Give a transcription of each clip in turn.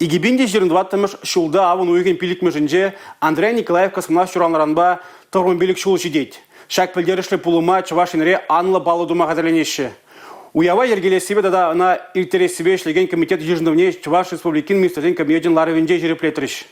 Игибинде жеріндваттымыш шулда авын уйген пилікмежінже Андрей Николаев космонавт шуранларанба тұрғын билік шул жидейд. Шак пілдерішлі пулыма Чувашинре анлы балы дума қадырленеші. Уява ергелесібе дада ана иртересібе шлеген комитет ежіндівне Чуваш Республикин министрден кабинетін ларывенже жереплетіріш.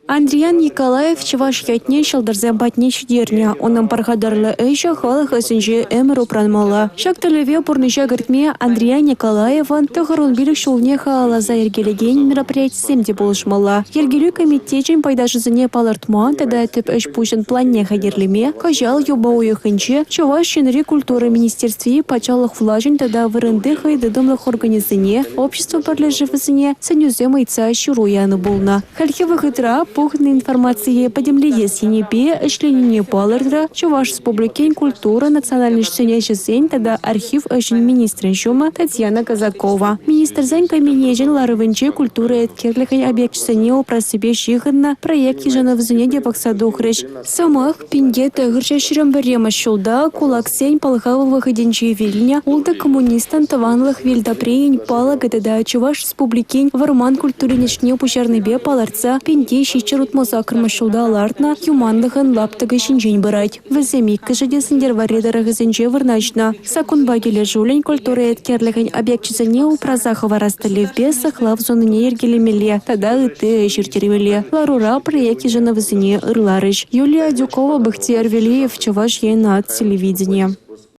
Андриан Николаев Чуваш ятне шалдарзен батне чидерня. Онам пархадарлы эйша халық әсінже әмір опранмала. Шак төлеве пұрныша гіртме Андриан Николаеван тұғырын билік шулне хаалаза ергелеген мероприятиесем де болышмала. Ергелю комитетчен пайдашызыне палартман тада әтіп әш пушын планне хадерлеме, кажал юба ойықынче Чуваш шенри культуры министерстве пачалық влажын тада вырынды хайдыдымлық организыне, общество подлежевызыне сәнюзем айца шуруяны болна. Хальхевы хытра пухны информации по земле синепе, членение палардра, Чуваш Республикин культура национальный сенечесень, тогда архив эшен министра Шума Татьяна Казакова. Министр Зенька Минежин Ларывенче культуры эткерлихань объект сенео про себе шихадна проект ежена взунеде ваксадухрыш. Самах пингета грчащирам берема шулда кулак сень полхава выходенче вильня, улда коммунистан таванлых вильдапрень пала гдда Чуваш Республикин варман культуре нечне пущарный бе паларца пиндещи чарут мозакрма шулда лартна юманлыхан лаптыгы шинжень барать. Веземик кашедесендер варедарах зенже вырначна. Сакун багеле жулень культуры эткерлихань объект чизане упразахова расталевбе сахлав зоны ергелемеле, тада ыты эширтеремеле. Ларура проекти жена везене ырларыш. Юлия Дюкова, Бахтияр Велиев, Чуваш Ена от телевидения.